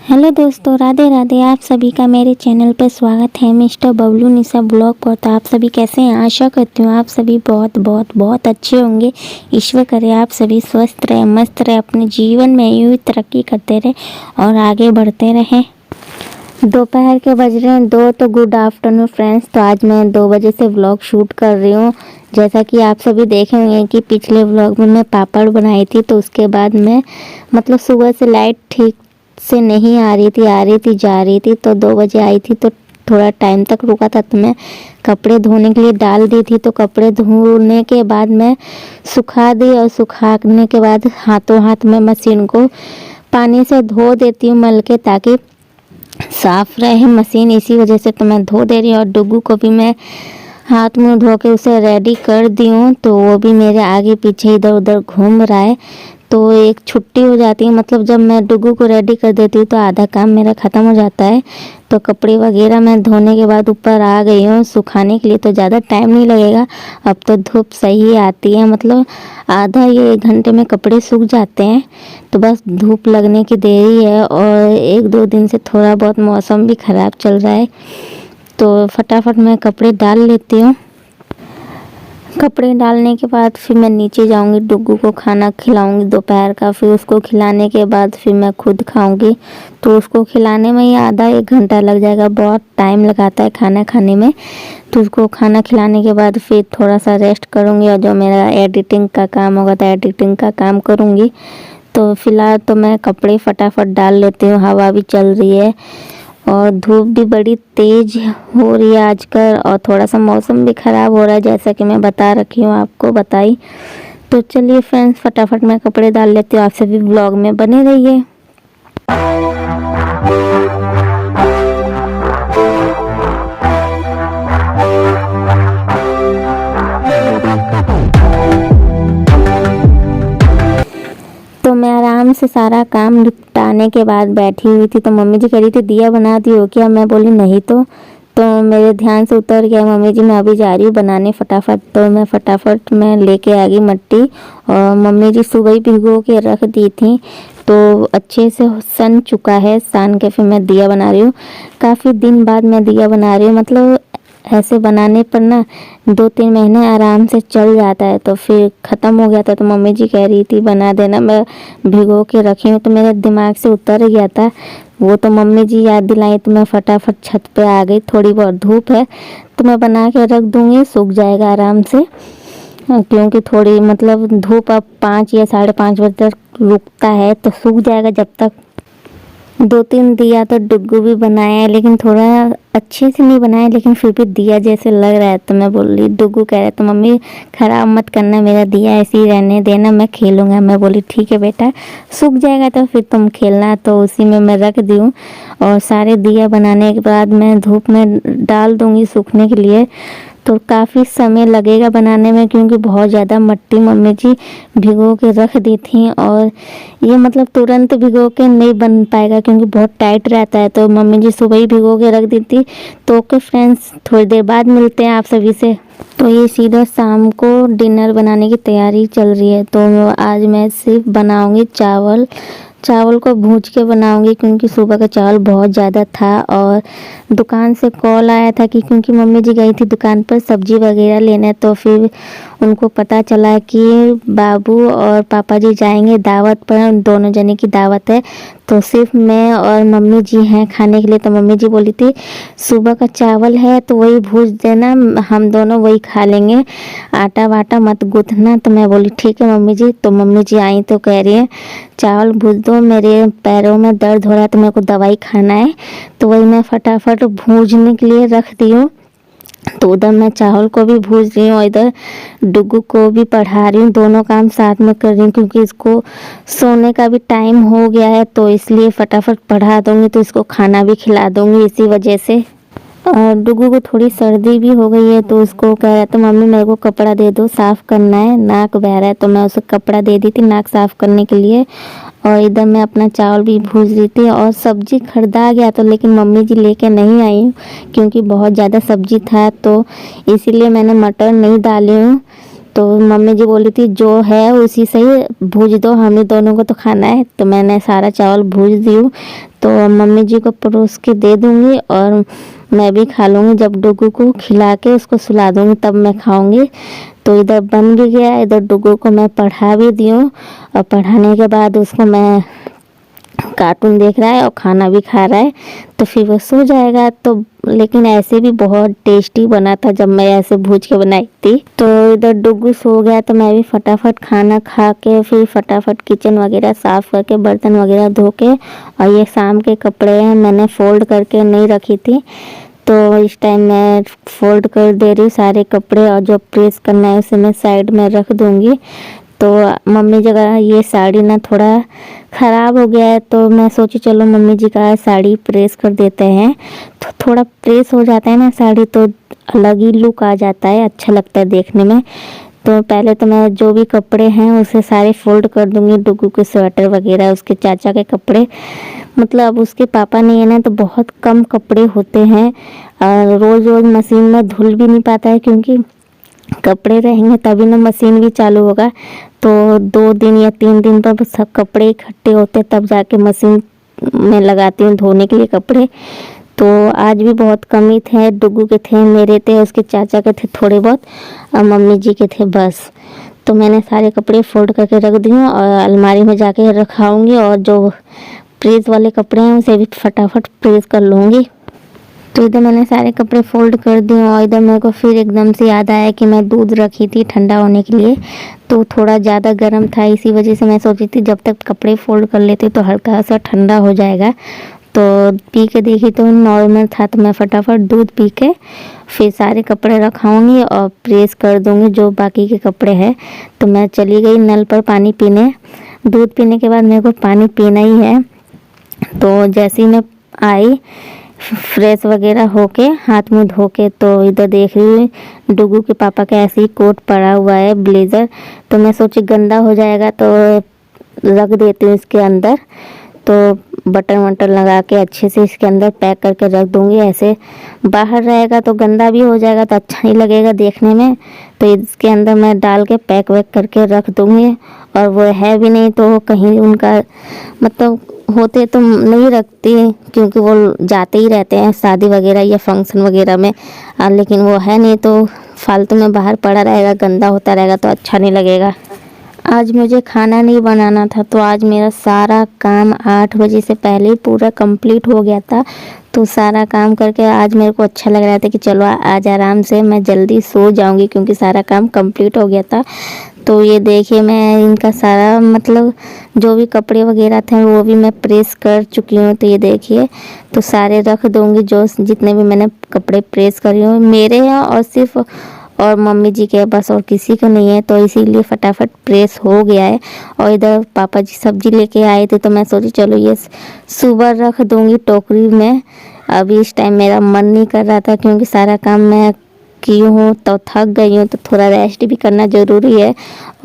Hello दोस्तों, राधे राधे। आप सभी का मेरे चैनल पर स्वागत है मिस्टर बबलू निशा ब्लॉग पर। तो आप सभी कैसे हैं? आशा करती हूँ आप सभी बहुत बहुत बहुत अच्छे होंगे। ईश्वर करे आप सभी स्वस्थ रहे, मस्त रहे, अपने जीवन में यूँ ही तरक्की करते रहे और आगे बढ़ते रहें। दोपहर के बज रहे हैं 2। तो गुड आफ्टरनून फ्रेंड्स। तो आज मैं 2 बजे से व्लॉग शूट कर रही हूँ। जैसा कि आप सभी देखे होंगे कि पिछले व्लॉग में मैं पापड़ बनाई थी, तो उसके बाद मैं मतलब सुबह से लाइट ठीक से नहीं आ रही थी जा रही थी। तो 2 बजे आई थी, तो थोड़ा टाइम तक रुका था, तो मैं कपड़े धोने के लिए डाल दी थी। तो कपड़े धोने के बाद मैं सुखा दी और सुखाने के बाद हाथों हाथ में मशीन को पानी से धो देती हूँ मल के, ताकि साफ रहे मशीन। इसी वजह से तो मैं धो दे रही हूँ। और डुगू को भी मैं हाथ मुंह धो के उसे रेडी कर दी हूँ, तो वो भी मेरे आगे पीछे इधर उधर घूम रहा है। तो एक छुट्टी हो जाती है, मतलब जब मैं डुगू को रेडी कर देती हूँ तो आधा काम मेरा ख़त्म हो जाता है। तो कपड़े वगैरह मैं धोने के बाद ऊपर आ गई हूँ सुखाने के लिए। तो ज़्यादा टाइम नहीं लगेगा, अब तो धूप सही आती है, मतलब आधा या 1 घंटे में कपड़े सूख जाते हैं। तो बस धूप लगने की देरी है, और 1-2 दिन से थोड़ा बहुत मौसम भी ख़राब चल रहा है। तो फटाफट मैं कपड़े डाल लेती हूँ। कपड़े डालने के बाद फिर मैं नीचे जाऊंगी, डुगू को खाना खिलाऊंगी दोपहर का। फिर उसको खिलाने के बाद फिर मैं खुद खाऊंगी। तो उसको खिलाने में ही आधा 1 घंटा लग जाएगा, बहुत टाइम लगाता है खाना खाने में। तो उसको खाना खिलाने के बाद फिर थोड़ा सा रेस्ट करूंगी, और जो मेरा एडिटिंग का काम होगा तो एडिटिंग का काम करूंगी। तो फिलहाल तो मैं कपड़े फटाफट डाल लेती हूँ, हवा भी चल रही है और धूप भी बड़ी तेज़ हो रही है आजकल, और थोड़ा सा मौसम भी ख़राब हो रहा है, जैसा कि मैं बता रखी हूँ आपको बताई। तो चलिए फ्रेंड्स, फटाफट मैं कपड़े डाल लेती हूँ। आप सभी ब्लॉग में बने रहिए। तो मैं आराम से सारा काम निपटाने के बाद बैठी हुई थी, तो मम्मी जी कह रही थी दिया बना दी हो क्या? मैं बोली नहीं। तो मेरे ध्यान से उतर गया, मम्मी जी मैं अभी जा रही हूँ बनाने फटाफट। तो मैं फटाफट लेके आ गई मट्टी, और मम्मी जी सुबह ही भिगो के रख दी थी, तो अच्छे से सन चुका है। सान के फिर मैं दिया बना रही हूँ। काफ़ी दिन बाद मैं दिया बना रही हूँ, मतलब ऐसे बनाने पर ना 2-3 महीने आराम से चल जाता है। तो फिर ख़त्म हो गया था, तो मम्मी जी कह रही थी बना देना, मैं भिगो के रखी हूँ। तो मेरे दिमाग से उतर गया था वो, तो मम्मी जी याद दिलाई, तो मैं फटाफट छत पे आ गई। थोड़ी बहुत धूप है तो मैं बना के रख दूँगी, सूख जाएगा आराम से। क्योंकि थोड़ी मतलब धूप अब 5 या 5:30 बजे तक रुकता है, तो सूख जाएगा। जब तक 2-3 दिया तो डुग्गू भी बनाया है, लेकिन थोड़ा अच्छे से नहीं बनाया, लेकिन फिर भी दिया जैसे लग रहा है। तो मैं बोली, डुग्गू कह रहा है तो मम्मी ख़राब मत करना, मेरा दिया ऐसे ही रहने देना, मैं खेलूँगा। मैं बोली ठीक है बेटा, सूख जाएगा तो फिर तुम खेलना। तो उसी में मैं रख दी हूँ, और सारे दिया बनाने के बाद मैं धूप में डाल दूँगी सूखने के लिए। तो काफ़ी समय लगेगा बनाने में, क्योंकि बहुत ज़्यादा मट्टी मम्मी जी भिगो के रख दी थी, और ये मतलब तुरंत भिगो के नहीं बन पाएगा, क्योंकि बहुत टाइट रहता है। तो मम्मी जी सुबह ही भिगो के रख दी थी। तो ओके फ्रेंड्स, थोड़ी देर बाद मिलते हैं आप सभी से। तो ये सीधा शाम को डिनर बनाने की तैयारी चल रही है। तो आज मैं सिर्फ बनाऊँगी चावल को भूज के बनाऊंगी, क्योंकि सुबह का चावल बहुत ज़्यादा था। और दुकान से कॉल आया था कि क्योंकि मम्मी जी गई थी दुकान पर सब्जी वगैरह लेने, तो फिर उनको पता चला कि बाबू और पापा जी जाएंगे दावत पर, दोनों जने की दावत है। तो सिर्फ मैं और मम्मी जी हैं खाने के लिए। तो मम्मी जी बोली थी सुबह का चावल है तो वही भूज देना, हम दोनों वही खा लेंगे, आटा वाटा मत गूँथना। तो मैं बोली ठीक है मम्मी जी। तो मम्मी जी आई तो कह रही है चावल भूज दो, मेरे पैरों में दर्द हो रहा है तो मेरे को दवाई खाना है। तो वही मैं फटाफट भूजने के लिए रख दी हूँ। तो उधर मैं चावल को भी भूज रही हूँ, इधर डुगू को भी पढ़ा रही हूँ, दोनों काम साथ में कर रही हूँ, क्योंकि इसको सोने का भी टाइम हो गया है। तो इसलिए फटाफट पढ़ा दूँगी, तो इसको खाना भी खिला दूँगी इसी वजह से। और डुगू को थोड़ी सर्दी भी हो गई है, तो उसको कह रहा था मम्मी मेरे को कपड़ा दे दो, साफ़ करना है, नाक बह रहा है। तो मैं उसे कपड़ा दे दी थी नाक साफ़ करने के लिए। और इधर मैं अपना चावल भी भूज रही थी और सब्जी खरीदा गया तो लेकिन मम्मी जी लेके नहीं आई हूँ क्योंकि बहुत ज़्यादा सब्जी था, तो इसीलिए मैंने मटर नहीं डाली हूँ। तो मम्मी जी बोली थी जो है उसी से ही भूज दो, हम ही दोनों को तो खाना है। तो मैंने सारा चावल भूज दी हूँ, तो मम्मी जी को परोस के दे दूँगी और मैं भी खा लूँगी। जब डुगू को खिला के उसको सुला दूँगी तब मैं खाऊँगी। तो इधर बन भी गया, इधर डुगू को मैं पढ़ा भी दी हूँ और पढ़ाने के बाद उसको मैं कार्टून देख रहा है और खाना भी खा रहा है, तो फिर वो सो जाएगा। तो लेकिन ऐसे भी बहुत टेस्टी बना था जब मैं ऐसे भूज के बनाई थी। तो इधर डुगू सो गया तो मैं भी फटाफट खाना खा के फिर फटाफट किचन वगैरह साफ़ करके बर्तन वगैरह धो के, और ये शाम के कपड़े हैं मैंने फ़ोल्ड करके नहीं रखी थी, तो इस टाइम मैं फ़ोल्ड कर दे रही हूँ सारे कपड़े, और जो प्रेस करना है उसे मैं साइड में रख दूँगी। तो मम्मी जी का ये साड़ी ना थोड़ा ख़राब हो गया है, तो मैं सोची चलो मम्मी जी का साड़ी प्रेस कर देते हैं। तो थोड़ा प्रेस हो जाता है ना साड़ी तो अलग ही लुक आ जाता है, अच्छा लगता है देखने में। तो पहले तो मैं जो भी कपड़े हैं उसे सारे फोल्ड कर दूंगी, डुगू के स्वेटर वगैरह, उसके चाचा के कपड़े, मतलब उसके पापा नहीं है ना तो बहुत कम कपड़े होते हैं और रोज़ रोज़ मशीन में धुल भी नहीं पाता है, क्योंकि कपड़े रहेंगे तभी ना मशीन भी चालू होगा। तो 2 दिन या 3 दिन पर सब कपड़े इकट्ठे होते तब जाके मशीन में लगाती हूँ धोने के लिए कपड़े। तो आज भी बहुत कम ही थे, डुगू के थे, मेरे थे, उसके चाचा के थे थोड़े बहुत, और मम्मी जी के थे बस। तो मैंने सारे कपड़े फोल्ड करके रख दिए और अलमारी में जाके रखाऊंगी, और जो प्रेस वाले कपड़े हैं उसे भी फटाफट प्रेस कर लूँगी। तो इधर मैंने सारे कपड़े फोल्ड कर दिए और इधर मेरे को फिर एकदम से याद आया कि मैं दूध रखी थी ठंडा होने के लिए, तो थोड़ा ज़्यादा गर्म था, इसी वजह से मैं सोची थी जब तक कपड़े फोल्ड कर लेती तो हल्का सा ठंडा हो जाएगा। तो पी के देखी तो नॉर्मल था, तो मैं फटाफट दूध पी के फिर सारे कपड़े रखाऊंगी और प्रेस कर दूंगी जो बाकी के कपड़े हैं। तो मैं चली गई नल पर पानी पीने। दूध पीने के बाद मेरे को पानी पीना ही है। तो जैसे ही मैं आई फ्रेश वगैरह होके हाथ मुंह धो के, तो इधर देख रही हूँ डुगू के पापा का ऐसे ही कोट पड़ा हुआ है ब्लेज़र, तो मैं सोची गंदा हो जाएगा तो रख देती हूँ इसके अंदर। तो बटन वटन लगा के अच्छे से इसके अंदर पैक करके रख दूँगी, ऐसे बाहर रहेगा तो गंदा भी हो जाएगा तो अच्छा नहीं लगेगा देखने में। तो इसके अंदर मैं डाल के पैक वैक करके रख दूँगी। और वो है भी नहीं तो कहीं उनका मतलब होते तो नहीं रखती, क्योंकि वो जाते ही रहते हैं शादी वगैरह या फंक्शन वगैरह में, लेकिन वो है नहीं तो फालतू में बाहर पड़ा रहेगा, गंदा होता रहेगा तो अच्छा नहीं लगेगा। आज मुझे खाना नहीं बनाना था, तो आज मेरा सारा काम 8 बजे से पहले ही पूरा कंप्लीट हो गया था। तो सारा काम करके आज मेरे को अच्छा लग रहा था कि चलो आज आराम से मैं जल्दी सो जाऊंगी, क्योंकि सारा काम कंप्लीट हो गया था। तो ये देखिए मैं इनका सारा मतलब जो भी कपड़े वगैरह थे वो भी मैं प्रेस कर चुकी हूँ। तो ये देखिए तो सारे रख दूँगी, जो जितने भी मैंने कपड़े प्रेस करी हूँ मेरे हैं और सिर्फ और मम्मी जी के बस, और किसी का नहीं है, तो इसीलिए फटाफट प्रेस हो गया है। और इधर पापा जी सब्जी लेके आए थे तो मैं सोची चलो ये सुबह रख दूँगी टोकरी में। अभी इस टाइम मेरा मन नहीं कर रहा था, क्योंकि सारा काम मैं की हूँ तो थक गई हूँ, तो थोड़ा रेस्ट भी करना ज़रूरी है।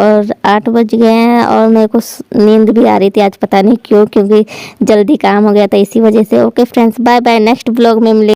और 8 बज गए हैं और मेरे को नींद भी आ रही थी आज, पता नहीं क्यों, क्योंकि जल्दी काम हो गया था इसी वजह से। Okay friends, bye bye, next blog में मिले।